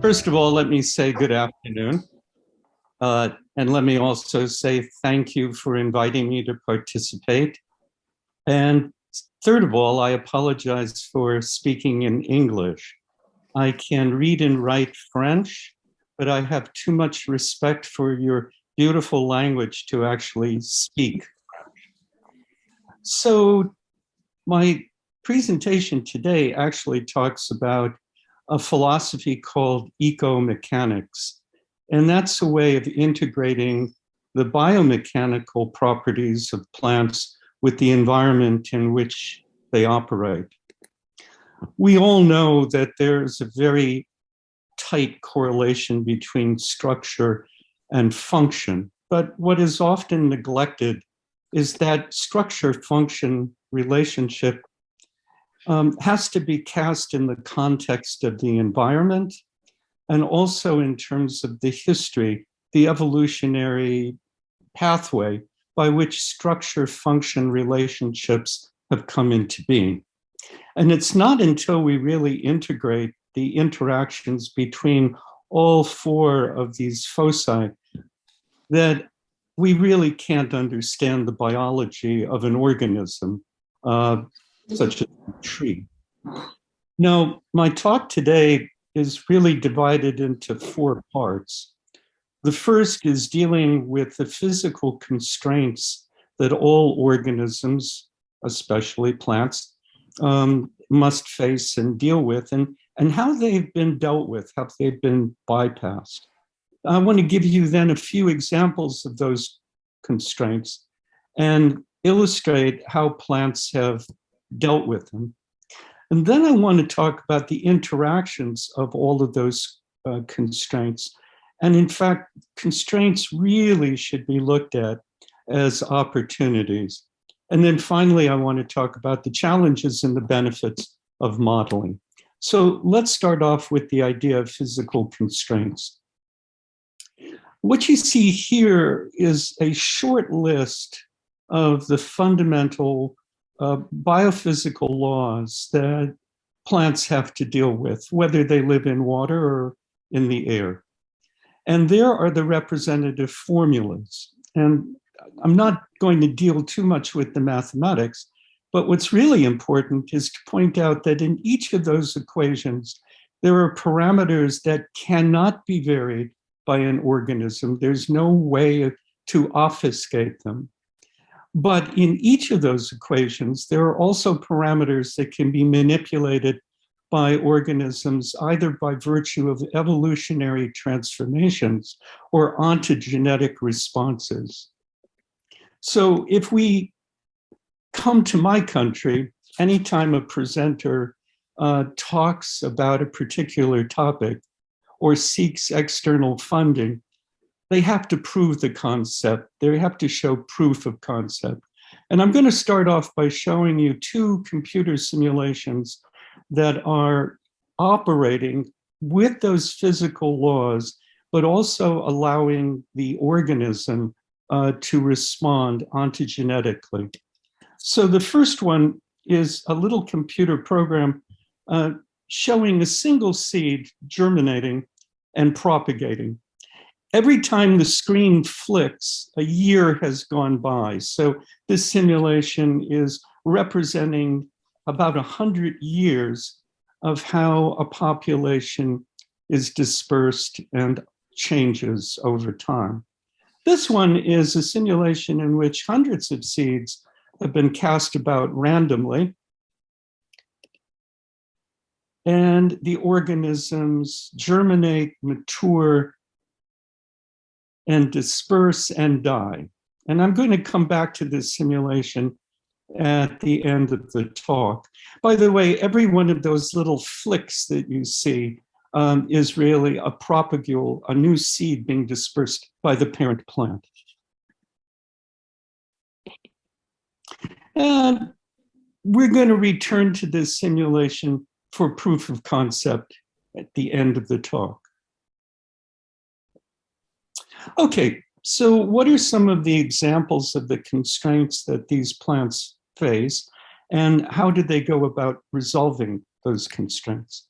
First of all, let me say good afternoon. And let me also say thank you for inviting me to participate. And third of all, I apologize for speaking in English. I can read and write French, but I have too much respect for your beautiful language to actually speak French. So my presentation today actually talks about a philosophy called ecomechanics. And that's a way of integrating the biomechanical properties of plants with the environment in which they operate. We all know that there's a very tight correlation between structure and function, but what is often neglected is that structure-function relationship has to be cast in the context of the environment and also in terms of the history, the evolutionary pathway by which structure-function relationships have come into being. And it's not until we really integrate the interactions between all four of these foci that we really can't understand the biology of an organism, such as a tree. Now, my talk today is really divided into four parts. The first is dealing with the physical constraints that all organisms, especially plants, must face and deal with, and how they've been dealt with, how they've been bypassed. I want to give you then a few examples of those constraints and illustrate how plants have dealt with them. And then I want to talk about the interactions of all of those constraints. And in fact, constraints really should be looked at as opportunities. And then finally, I want to talk about the challenges and the benefits of modeling. So let's start off with the idea of physical constraints. What you see here is a short list of the fundamental biophysical laws that plants have to deal with, whether they live in water or in the air. And there are the representative formulas. And I'm not going to deal too much with the mathematics, but what's really important is to point out that in each of those equations, there are parameters that cannot be varied by an organism. There's no way to obfuscate them. But in each of those equations, there are also parameters that can be manipulated by organisms, either by virtue of evolutionary transformations or ontogenetic responses. So if we come to my country, anytime a presenter talks about a particular topic or seeks external funding, they have to prove the concept. They have to show proof of concept. And I'm going to start off by showing you two computer simulations that are operating with those physical laws, but also allowing the organism to respond ontogenetically. So the first one is a little computer program showing a single seed germinating and propagating. Every time the screen flicks, a year has gone by. So this simulation is representing about 100 years of how a population is dispersed and changes over time. This one is a simulation in which hundreds of seeds have been cast about randomly, and the organisms germinate, mature, and disperse and die. And I'm going to come back to this simulation at the end of the talk. By the way, every one of those little flicks that you see is really a propagule, a new seed being dispersed by the parent plant. And we're going to return to this simulation for proof of concept at the end of the talk. Okay, so what are some of the examples of the constraints that these plants face, and how do they go about resolving those constraints?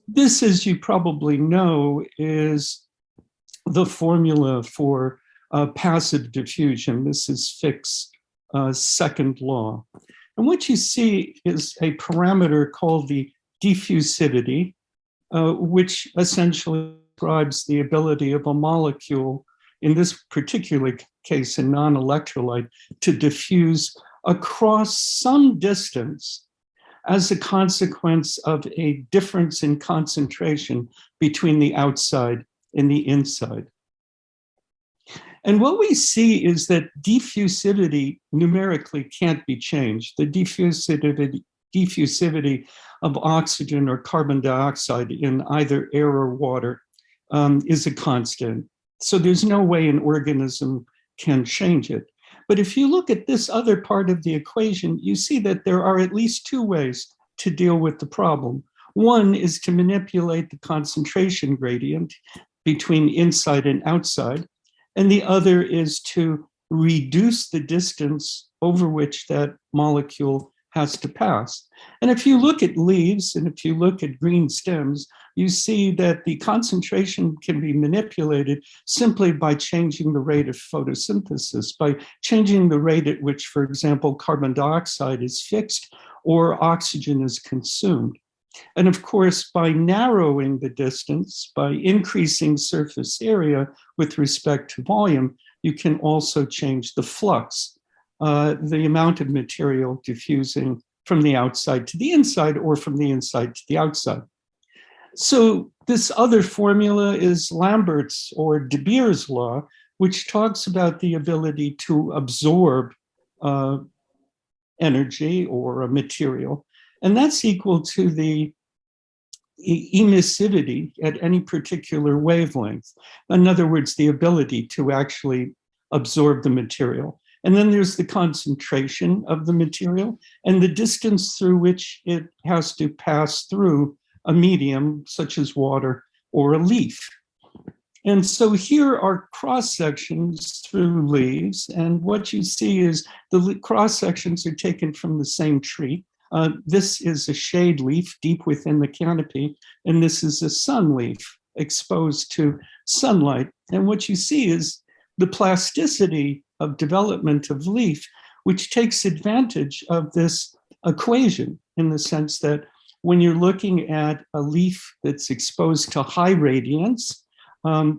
This, as you probably know, is the formula for passive diffusion. This is Fick's second law. And what you see is a parameter called the diffusivity, which essentially describes the ability of a molecule, in this particular case, a non-electrolyte, to diffuse across some distance as a consequence of a difference in concentration between the outside and the inside. And what we see is that diffusivity numerically can't be changed. The diffusivity of oxygen or carbon dioxide in either air or water is a constant. So there's no way an organism can change it. But if you look at this other part of the equation, you see that there are at least two ways to deal with the problem. One is to manipulate the concentration gradient between inside and outside, and the other is to reduce the distance over which that molecule has to pass. And if you look at leaves and if you look at green stems, you see that the concentration can be manipulated simply by changing the rate of photosynthesis, by changing the rate at which, for example, carbon dioxide is fixed or oxygen is consumed. And of course, by narrowing the distance, by increasing surface area with respect to volume, you can also change the flux, the amount of material diffusing from the outside to the inside or from the inside to the outside. So this other formula is Lambert's or De Beer's law, which talks about the ability to absorb energy or a material. And that's equal to the emissivity at any particular wavelength. In other words, the ability to actually absorb the material. And then there's the concentration of the material and the distance through which it has to pass through a medium such as water or a leaf. And so here are cross sections through leaves. And what you see is the cross sections are taken from the same tree. This is a shade leaf deep within the canopy, and this is a sun leaf exposed to sunlight. And what you see is the plasticity of development of leaf, which takes advantage of this equation in the sense that when you're looking at a leaf that's exposed to high radiance,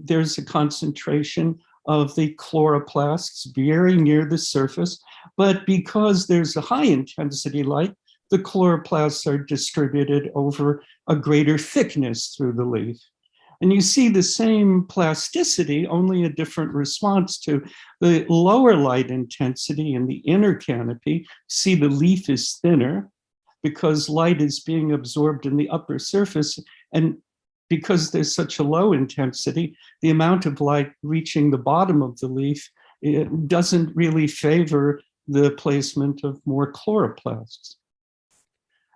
there's a concentration of the chloroplasts very near the surface. But because there's a high intensity light, the chloroplasts are distributed over a greater thickness through the leaf. And you see the same plasticity, only a different response to the lower light intensity in the inner canopy. See, the leaf is thinner because light is being absorbed in the upper surface. And because there's such a low intensity, the amount of light reaching the bottom of the leaf, it doesn't really favor the placement of more chloroplasts.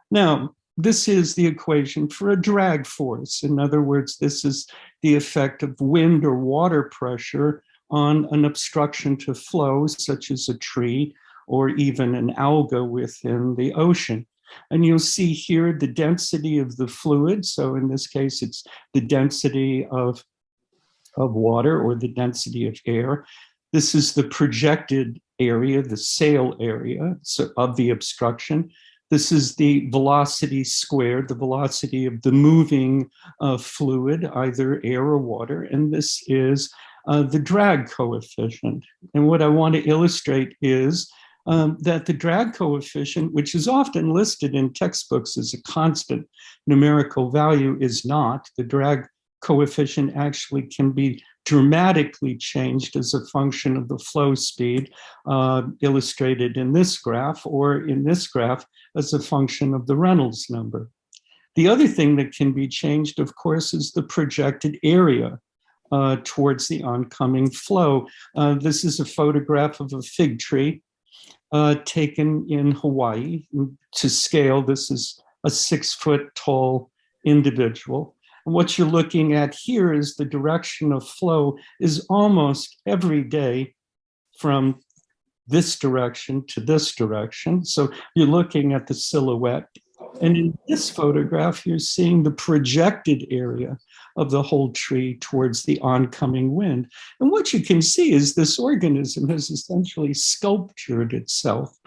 Now, this is the equation for a drag force. In other words, this is the effect of wind or water pressure on an obstruction to flow, such as a tree or even an alga within the ocean. And you'll see here the density of the fluid. So in this case, it's the density of water or the density of air. This is the projected area, the sail area of the obstruction. This is the velocity squared, the velocity of the moving fluid, either air or water. And this is the drag coefficient. And what I want to illustrate is that the drag coefficient, which is often listed in textbooks as a constant numerical value, is not. The drag coefficient actually can be dramatically changed as a function of the flow speed, illustrated in this graph, or in this graph as a function of the Reynolds number. The other thing that can be changed, of course, is the projected area towards the oncoming flow. This is a photograph of a fig tree taken in Hawaii. To scale, this is a 6-foot tall individual. And what you're looking at here is the direction of flow is almost every day from this direction to this direction. So you're looking at the silhouette And in this photograph, you're seeing the projected area of the whole tree towards the oncoming wind. And what you can see is this organism has essentially sculptured itself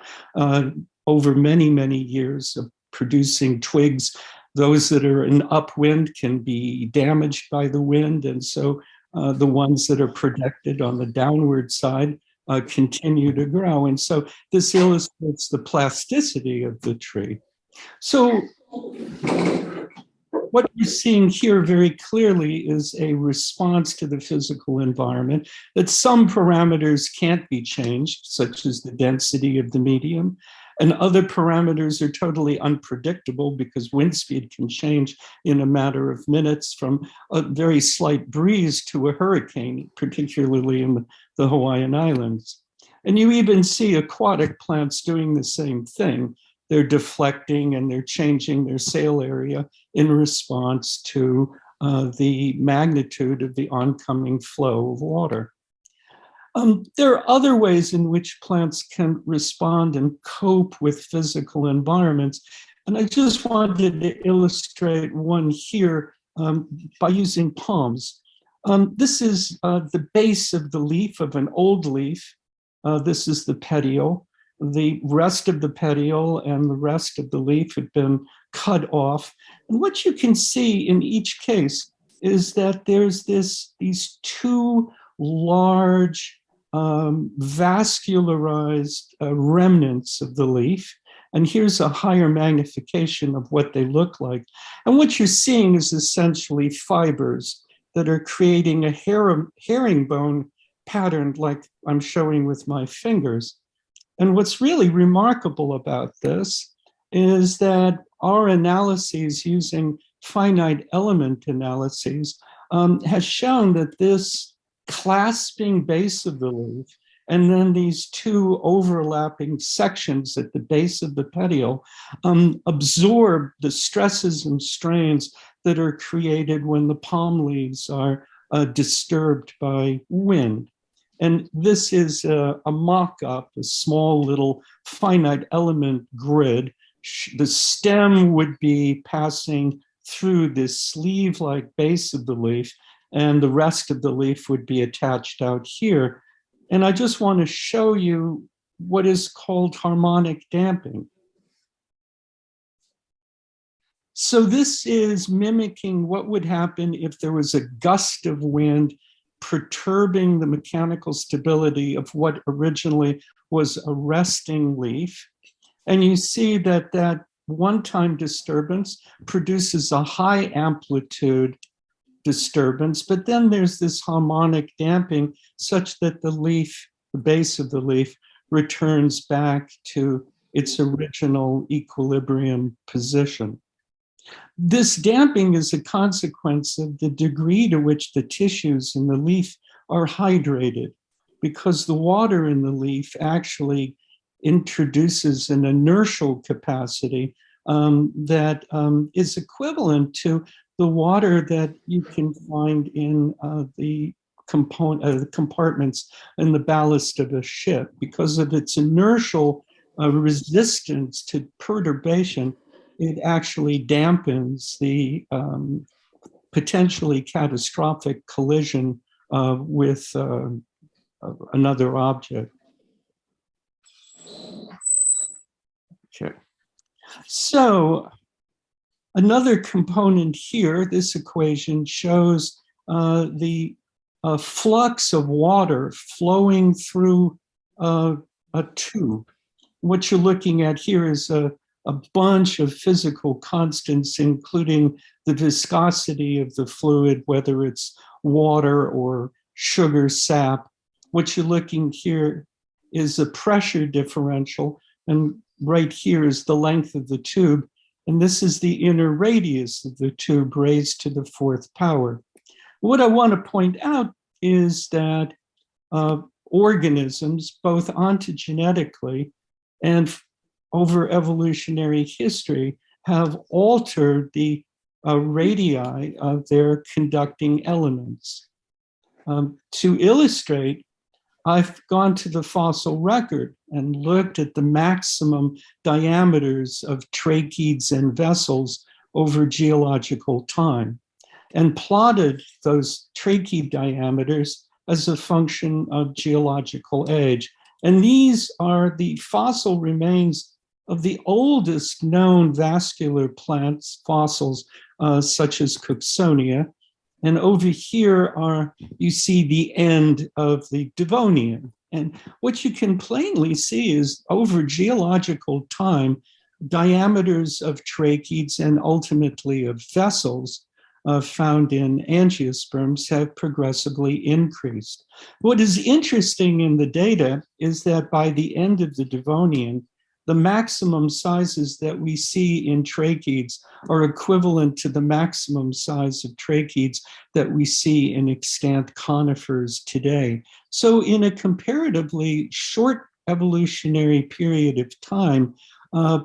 over many, many years of producing twigs. Those that are in upwind can be damaged by the wind. And so the ones that are protected on the downward side continue to grow. And so this illustrates the plasticity of the tree. So what you're seeing here very clearly is a response to the physical environment, that some parameters can't be changed, such as the density of the medium, and other parameters are totally unpredictable because wind speed can change in a matter of minutes from a very slight breeze to a hurricane, particularly in the Hawaiian Islands. And you even see aquatic plants doing the same thing. They're deflecting and they're changing their sail area in response to the magnitude of the oncoming flow of water. There are other ways in which plants can respond and cope with physical environments. And I just wanted to illustrate one here by using palms. This is the base of the leaf of an old leaf. This is the petiole. The rest of the petiole and the rest of the leaf had been cut off. And what you can see in each case is that there's these two large vascularized remnants of the leaf. And here's a higher magnification of what they look like. And what you're seeing is essentially fibers that are creating a herringbone pattern like I'm showing with my fingers. And what's really remarkable about this is that our analyses using finite element analyses has shown that this clasping base of the leaf and then these two overlapping sections at the base of the petiole absorb the stresses and strains that are created when the palm leaves are disturbed by wind. And this is a mock-up, a small little finite element grid. The stem would be passing through this sleeve-like base of the leaf, and the rest of the leaf would be attached out here. And I just want to show you what is called harmonic damping. So this is mimicking what would happen if there was a gust of wind perturbing the mechanical stability of what originally was a resting leaf. And you see that that one-time disturbance produces a high amplitude disturbance, but then there's this harmonic damping such that the leaf, the base of the leaf, returns back to its original equilibrium position. This damping is a consequence of the degree to which the tissues in the leaf are hydrated, because the water in the leaf actually introduces an inertial capacity that is equivalent to the water that you can find in the compartments in the ballast of a ship. Because of its inertial resistance to perturbation, it actually dampens the potentially catastrophic collision with another object. Okay. So another component here, this equation shows the flux of water flowing through a tube. What you're looking at here is a bunch of physical constants, including the viscosity of the fluid, whether it's water or sugar sap. What you're looking here is a pressure differential, and right here is the length of the tube, and this is the inner radius of the tube raised to the fourth power. What I want to point out is that organisms, both ontogenetically and over evolutionary history, have altered the radii of their conducting elements. To illustrate, I've gone to the fossil record and looked at the maximum diameters of tracheids and vessels over geological time and plotted those tracheid diameters as a function of geological age. And these are the fossil remains of the oldest known vascular plants, fossils, such as Cooksonia. And over here you see the end of the Devonian. And what you can plainly see is over geological time, diameters of tracheids and ultimately of vessels found in angiosperms have progressively increased. What is interesting in the data is that by the end of the Devonian, the maximum sizes that we see in tracheids are equivalent to the maximum size of tracheids that we see in extant conifers today. So in a comparatively short evolutionary period of time,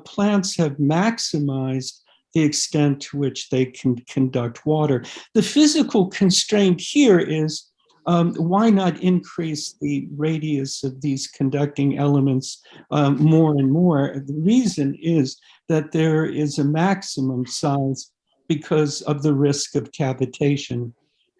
plants have maximized the extent to which they can conduct water. The physical constraint here is why not increase the radius of these conducting elements more and more? The reason is that there is a maximum size because of the risk of cavitation.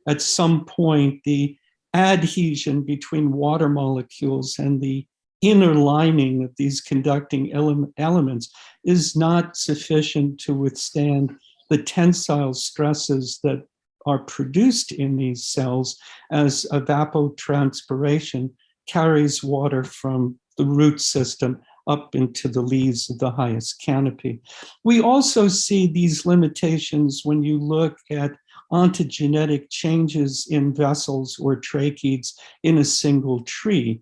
At some point, the adhesion between water molecules and the inner lining of these conducting elements is not sufficient to withstand the tensile stresses that are produced in these cells as evapotranspiration carries water from the root system up into the leaves of the highest canopy. We also see these limitations when you look at ontogenetic changes in vessels or tracheids in a single tree.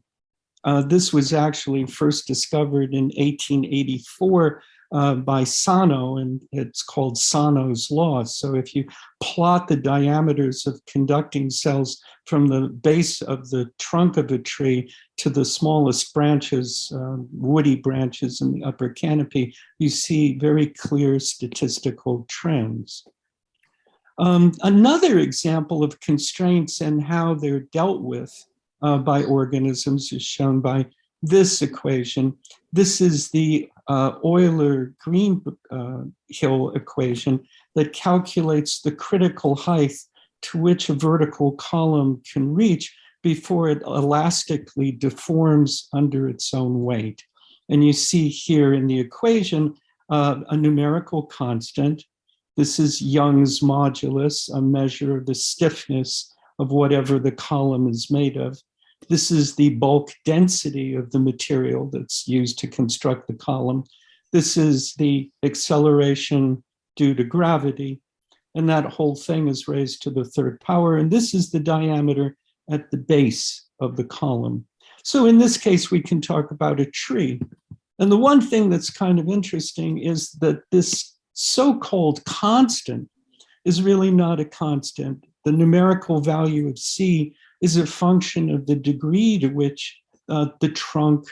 This was actually first discovered in 1884 by Sano, and it's called Sano's law. So if you plot the diameters of conducting cells from the base of the trunk of a tree to the smallest branches, woody branches in the upper canopy, you see very clear statistical trends. Another example of constraints and how they're dealt with by organisms is shown by this equation. This is the Euler-Greenhill equation that calculates the critical height to which a vertical column can reach before it elastically deforms under its own weight. And you see here in the equation a numerical constant. This is Young's modulus, a measure of the stiffness of whatever the column is made of. This is the bulk density of the material that's used to construct the column. This is the acceleration due to gravity. And that whole thing is raised to the third power. And this is the diameter at the base of the column. So in this case, we can talk about a tree. And the one thing that's kind of interesting is that this so-called constant is really not a constant. The numerical value of C is a function of the degree to which the trunk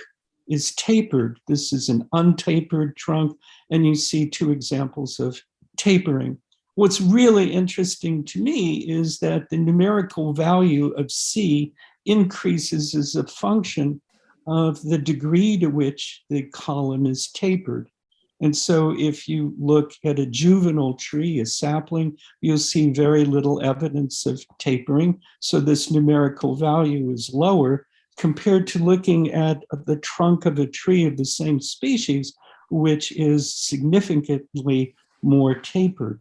is tapered. This is an untapered trunk, and you see two examples of tapering. What's really interesting to me is that the numerical value of C increases as a function of the degree to which the column is tapered. And so if you look at a juvenile tree, a sapling, you'll see very little evidence of tapering. So this numerical value is lower compared to looking at the trunk of a tree of the same species, which is significantly more tapered.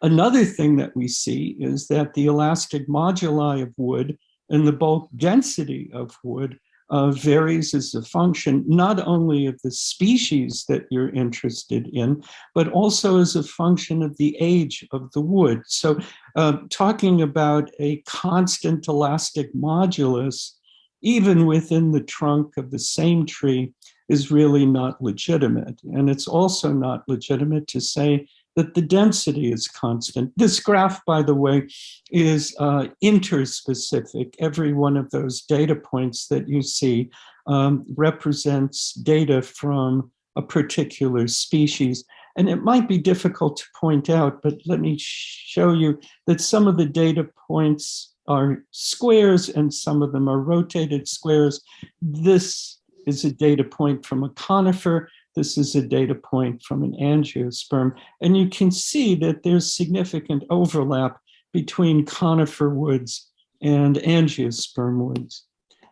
Another thing that we see is that the elastic moduli of wood and the bulk density of wood varies as a function not only of the species that you're interested in, but also as a function of the age of the wood. So talking about a constant elastic modulus, even within the trunk of the same tree, is really not legitimate. And it's also not legitimate to say that the density is constant. This graph, by the way, is interspecific. Every one of those data points that you see represents data from a particular species. And it might be difficult to point out, but let me show you that some of the data points are squares and some of them are rotated squares. This is a data point from a conifer. This is a data point from an angiosperm. And you can see that there's significant overlap between conifer woods and angiosperm woods.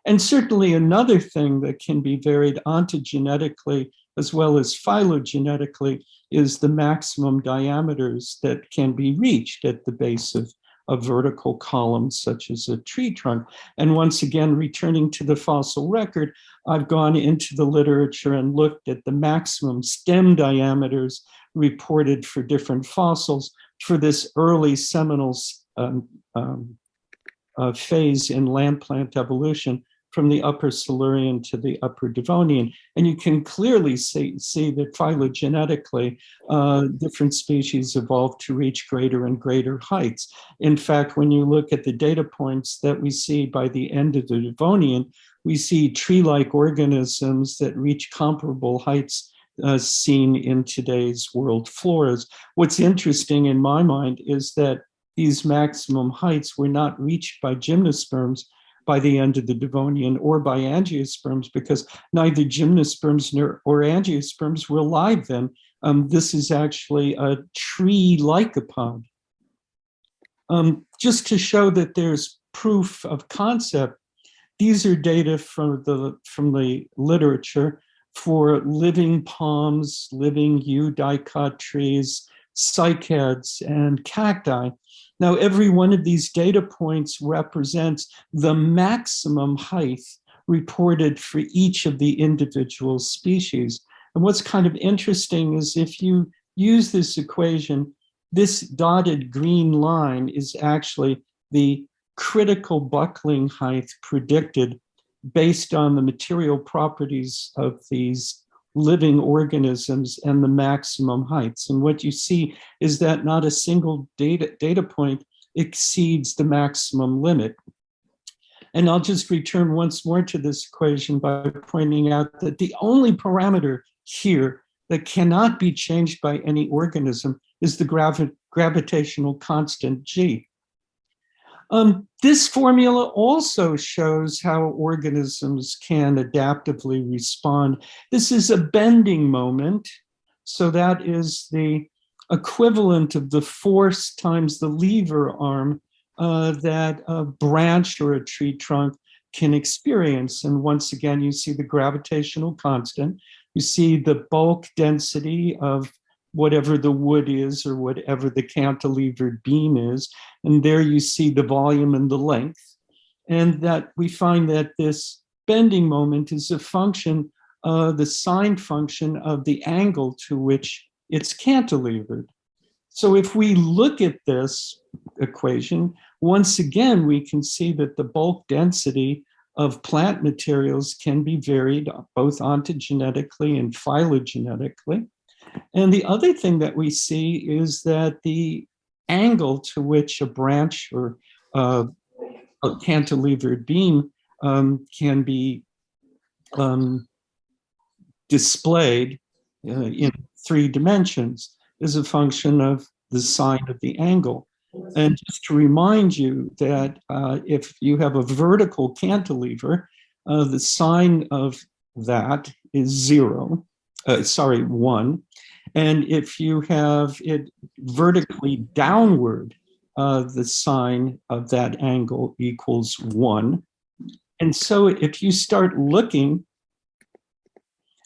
And certainly another thing that can be varied ontogenetically as well as phylogenetically is the maximum diameters that can be reached at the base of vertical columns, such as a tree trunk. And once again, returning to the fossil record, I've gone into the literature and looked at the maximum stem diameters reported for different fossils for this early seminal phase in land plant evolution from the Upper Silurian to the Upper Devonian. And you can clearly see that phylogenetically, different species evolved to reach greater and greater heights. In fact, when you look at the data points that we see by the end of the Devonian, we see tree-like organisms that reach comparable heights seen in today's world floras. What's interesting in my mind is that these maximum heights were not reached by gymnosperms by the end of the Devonian or by angiosperms, because neither gymnosperms or angiosperms were alive then. This is actually a tree lycopod. Just to show that there's proof of concept, these are data from the literature for living palms, living eudicot trees, cycads, and cacti. Now, every one of these data points represents the maximum height reported for each of the individual species. And what's kind of interesting is if you use this equation, this dotted green line is actually the critical buckling height predicted based on the material properties of these living organisms and the maximum heights. And what you see is that not a single data point exceeds the maximum limit. And I'll just return once more to this equation by pointing out that the only parameter here that cannot be changed by any organism is the gravitational constant G. This formula also shows how organisms can adaptively respond. This is a bending moment. So that is the equivalent of the force times the lever arm that a branch or a tree trunk can experience. And once again, you see the gravitational constant. You see the bulk density of whatever the wood is or whatever the cantilevered beam is. And there you see the volume and the length. And that we find that this bending moment is a function, the sine function of the angle to which it's cantilevered. So if we look at this equation, once again, we can see that the bulk density of plant materials can be varied both ontogenetically and phylogenetically. And the other thing that we see is that the angle to which a branch or a cantilevered beam can be displayed in 3 dimensions is a function of the sine of the angle. And just to remind you that if you have a vertical cantilever, the sine of that is 1. And if you have it vertically downward, the sine of that angle equals 1. And so if you start looking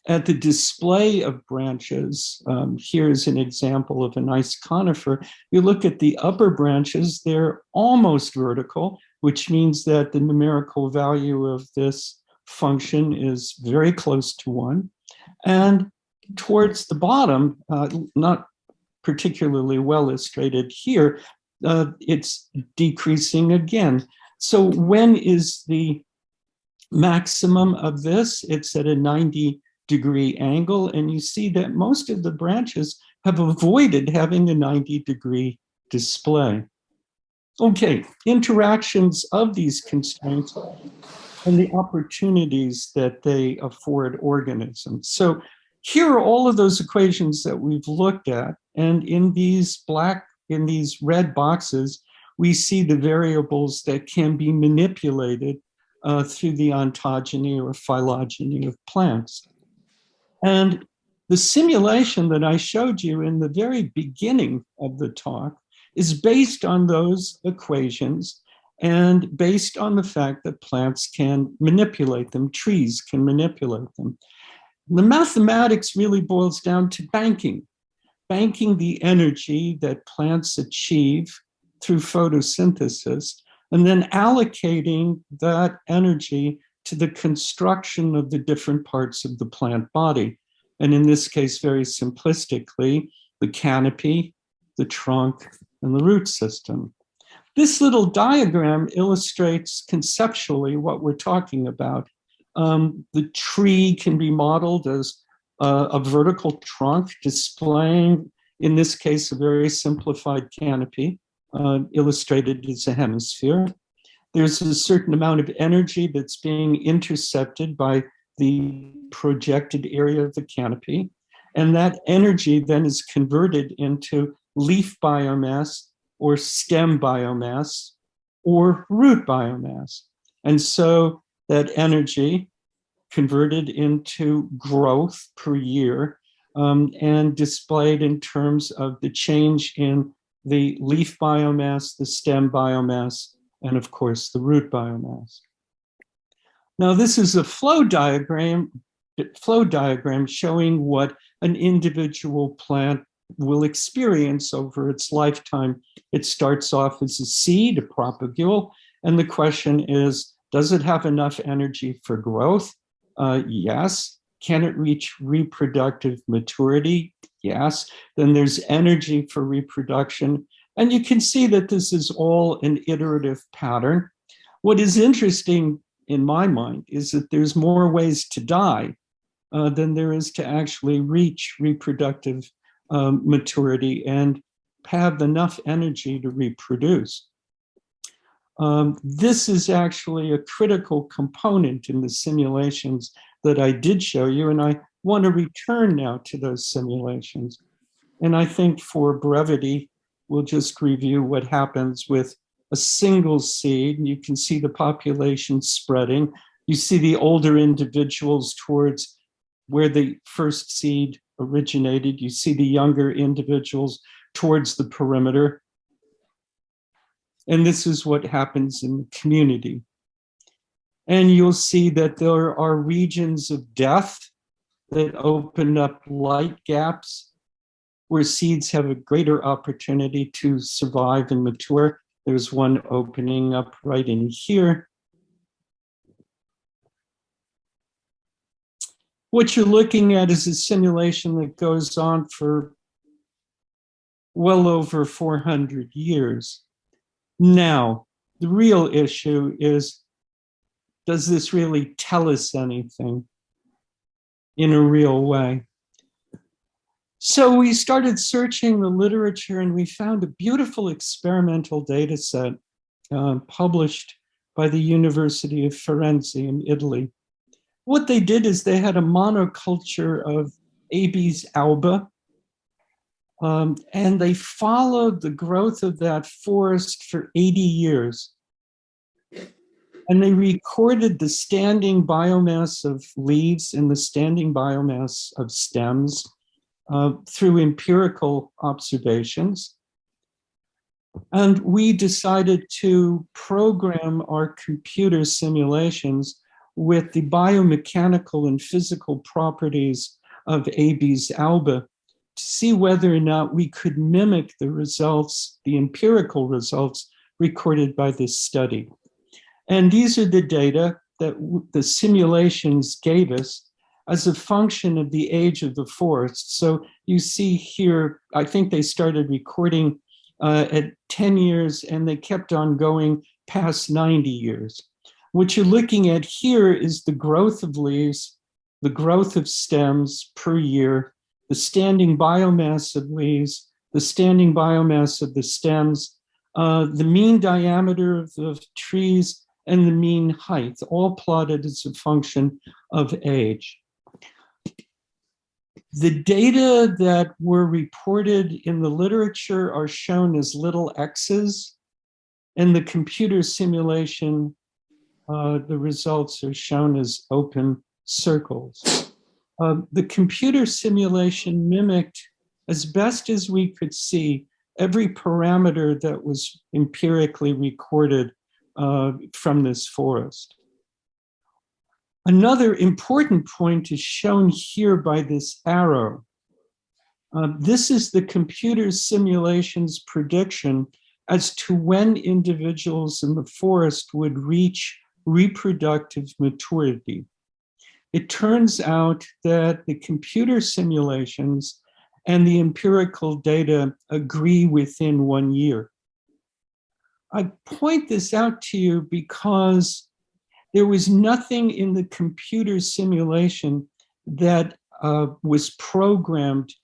at the display of branches, here's an example of a nice conifer. You look at the upper branches, they're almost vertical, which means that the numerical value of this function is very close to 1. And towards the bottom, not particularly well illustrated here, it's decreasing again. So when is the maximum of this? It's at a 90-degree angle, and you see that most of the branches have avoided having a 90-degree display. Okay, interactions of these constraints and the opportunities that they afford organisms. So here are all of those equations that we've looked at, and in these red boxes, we see the variables that can be manipulated through the ontogeny or phylogeny of plants. And the simulation that I showed you in the very beginning of the talk is based on those equations and based on the fact that plants can manipulate them, trees can manipulate them. The mathematics really boils down to banking the energy that plants achieve through photosynthesis, and then allocating that energy to the construction of the different parts of the plant body. And in this case, very simplistically, the canopy, the trunk, and the root system. This little diagram illustrates conceptually what we're talking about. The tree can be modeled as a vertical trunk displaying, in this case, a very simplified canopy, illustrated as a hemisphere. There's a certain amount of energy that's being intercepted by the projected area of the canopy. And that energy then is converted into leaf biomass or stem biomass or root biomass. And so that energy converted into growth per year and displayed in terms of the change in the leaf biomass, the stem biomass, and of course the root biomass. Now this is a flow diagram showing what an individual plant will experience over its lifetime. It starts off as a seed, a propagule, and the question is, does it have enough energy for growth? Yes. Can it reach reproductive maturity? Yes. Then there's energy for reproduction. And you can see that this is all an iterative pattern. What is interesting in my mind is that there's more ways to die than there is to actually reach reproductive maturity and have enough energy to reproduce. This is actually a critical component in the simulations that I did show you, and I want to return now to those simulations. And I think for brevity, we'll just review what happens with a single seed. You can see the population spreading. You see the older individuals towards where the first seed originated. You see the younger individuals towards the perimeter. And this is what happens in the community. And you'll see that there are regions of death that open up light gaps where seeds have a greater opportunity to survive and mature. There's one opening up right in here. What you're looking at is a simulation that goes on for well over 400 years. Now, the real issue is, does this really tell us anything in a real way? So we started searching the literature and we found a beautiful experimental data set published by the University of Firenze in Italy. What they did is they had a monoculture of Abies alba, and they followed the growth of that forest for 80 years. And they recorded the standing biomass of leaves and the standing biomass of stems through empirical observations. And we decided to program our computer simulations with the biomechanical and physical properties of Abies alba to see whether or not we could mimic the results, the empirical results recorded by this study. And these are the data that the simulations gave us as a function of the age of the forest. So you see here, I think they started recording at 10 years and they kept on going past 90 years. What you're looking at here is the growth of leaves, the growth of stems per year, the standing biomass of leaves, the standing biomass of the stems, the mean diameter of trees, and the mean height, all plotted as a function of age. The data that were reported in the literature are shown as little x's, and the computer simulation The results are shown as open circles. The computer simulation mimicked, as best as we could see, every parameter that was empirically recorded from this forest. Another important point is shown here by this arrow. This is the computer simulation's prediction as to when individuals in the forest would reach reproductive maturity. It turns out that the computer simulations and the empirical data agree within 1 year. I point this out to you because there was nothing in the computer simulation that was programmed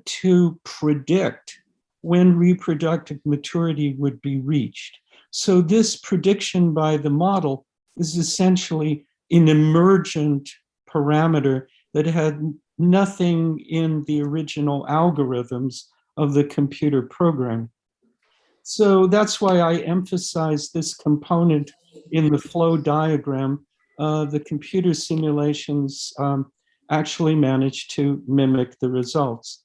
to predict when reproductive maturity would be reached. So this prediction by the model is essentially an emergent parameter that had nothing in the original algorithms of the computer program. So that's why I emphasize this component in the flow diagram. The computer simulations actually managed to mimic the results.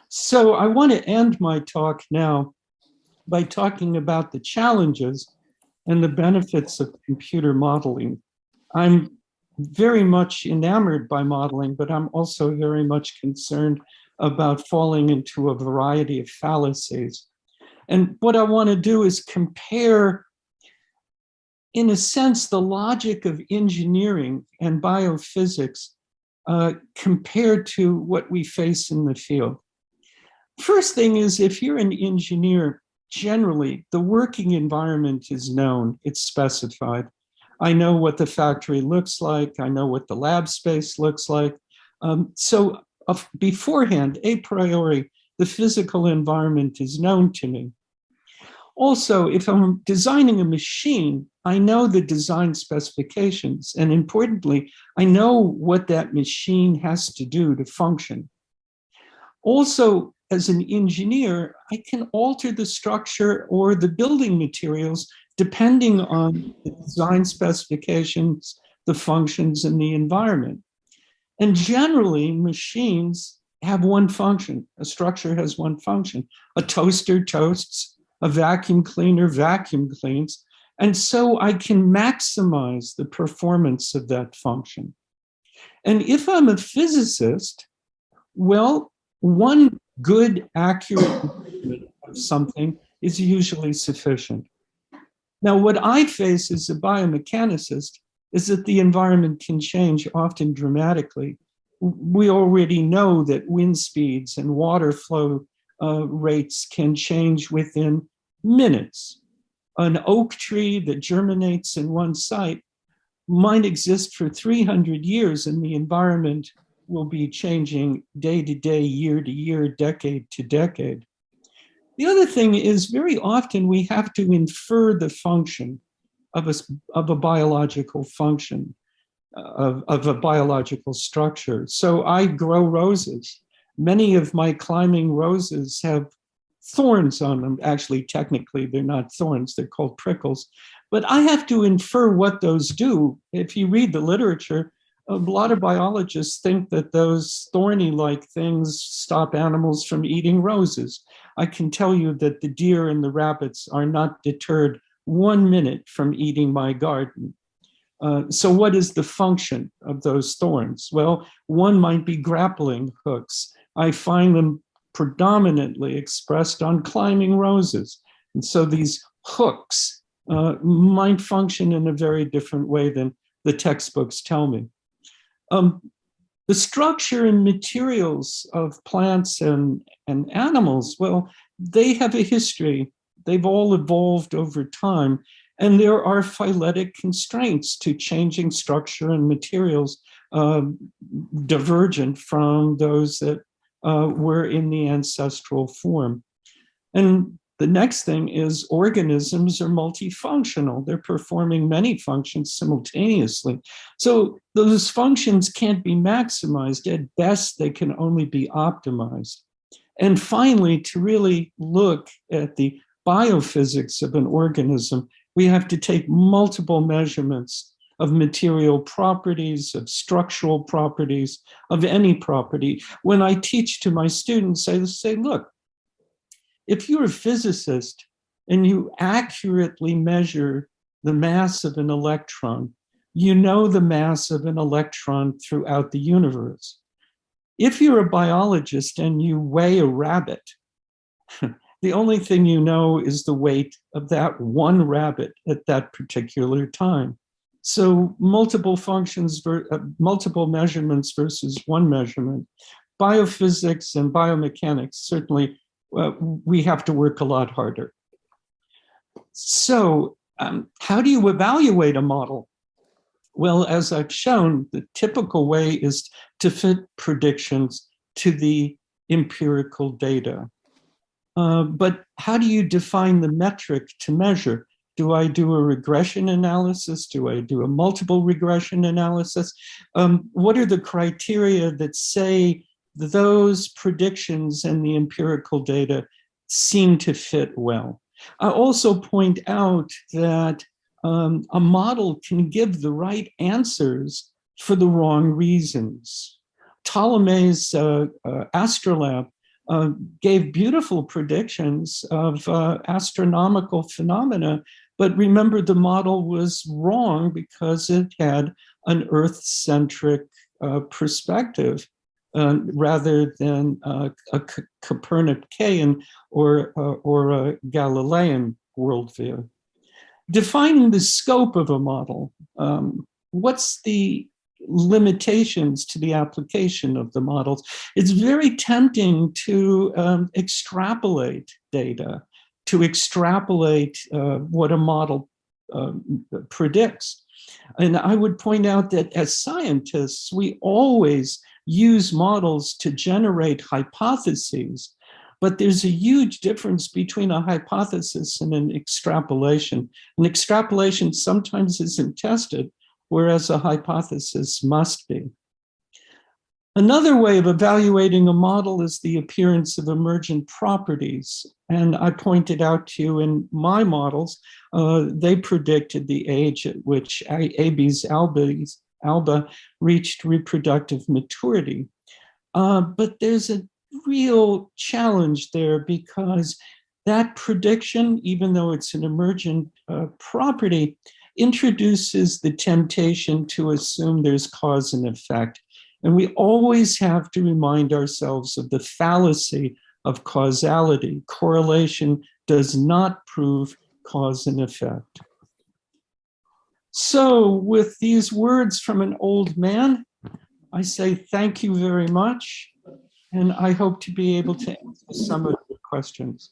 So I want to end my talk now by talking about the challenges and the benefits of computer modeling. I'm very much enamored by modeling, but I'm also very much concerned about falling into a variety of fallacies. And what I want to do is compare, in a sense, the logic of engineering and biophysics compared to what we face in the field. First thing is, if you're an engineer, generally, the working environment is known, it's specified. I know what the factory looks like. I know what the lab space looks like. So beforehand, a priori, the physical environment is known to me. Also, if I'm designing a machine, I know the design specifications. And importantly, I know what that machine has to do to function. Also, as an engineer, I can alter the structure or the building materials depending on the design specifications, the functions, and the environment. And generally, machines have one function. A structure has one function. A toaster toasts, a vacuum cleaner vacuum cleans. And so I can maximize the performance of that function. And if I'm a physicist, well, one good, accurate measurement of something is usually sufficient. Now, what I face as a biomechanicist is that the environment can change often dramatically. We already know that wind speeds and water flow rates can change within minutes. An oak tree that germinates in one site might exist for 300 years, and the environment will be changing day to day, year to year, decade to decade. The other thing is, very often we have to infer the function of a biological function, of a biological structure. So I grow roses. Many of my climbing roses have thorns on them. Actually, technically, they're not thorns, they're called prickles. But I have to infer what those do. If you read the literature, a lot of biologists think that those thorny-like things stop animals from eating roses. I can tell you that the deer and the rabbits are not deterred 1 minute from eating my garden. So what is the function of those thorns? Well, one might be grappling hooks. I find them predominantly expressed on climbing roses. And so these hooks might function in a very different way than the textbooks tell me. The structure and materials of plants and animals, well, they have a history. They've all evolved over time. And there are phyletic constraints to changing structure and materials divergent from those that were in the ancestral form. And the next thing is organisms are multifunctional. They're performing many functions simultaneously. So those functions can't be maximized. At best, they can only be optimized. And finally, to really look at the biophysics of an organism, We have to take multiple measurements of material properties, of structural properties, of any property. When I teach to my students, I say, look, if you're a physicist and you accurately measure the mass of an electron, you know the mass of an electron throughout the universe. If you're a biologist and you weigh a rabbit, the only thing you know is the weight of that one rabbit at that particular time. So multiple functions, multiple measurements versus one measurement. Biophysics and biomechanics, certainly we have to work a lot harder. So how do you evaluate a model? Well, as I've shown, the typical way is to fit predictions to the empirical data. But how do you define the metric to measure? Do I do a regression analysis? Do I do a multiple regression analysis? What are the criteria that say those predictions and the empirical data seem to fit well? I also point out that a model can give the right answers for the wrong reasons. Ptolemy's astrolabe gave beautiful predictions of astronomical phenomena, but remember the model was wrong because it had an Earth-centric perspective rather than a Copernican or a Galilean worldview. Defining the scope of a model, what's the limitations to the application of the models? It's very tempting to extrapolate data, to extrapolate what a model predicts. And I would point out that as scientists, we always use models to generate hypotheses, but there's a huge difference between a hypothesis and an extrapolation. An extrapolation sometimes isn't tested, whereas a hypothesis must be. Another way of evaluating a model is the appearance of emergent properties. And I pointed out to you in my models, they predicted the age at which Abies alba reached reproductive maturity. But there's a real challenge there because that prediction, even though it's an emergent property, introduces the temptation to assume there's cause and effect. And we always have to remind ourselves of the fallacy of causality. Correlation does not prove cause and effect. So with these words from an old man, I say thank you very much, and I hope to be able to answer some of your questions.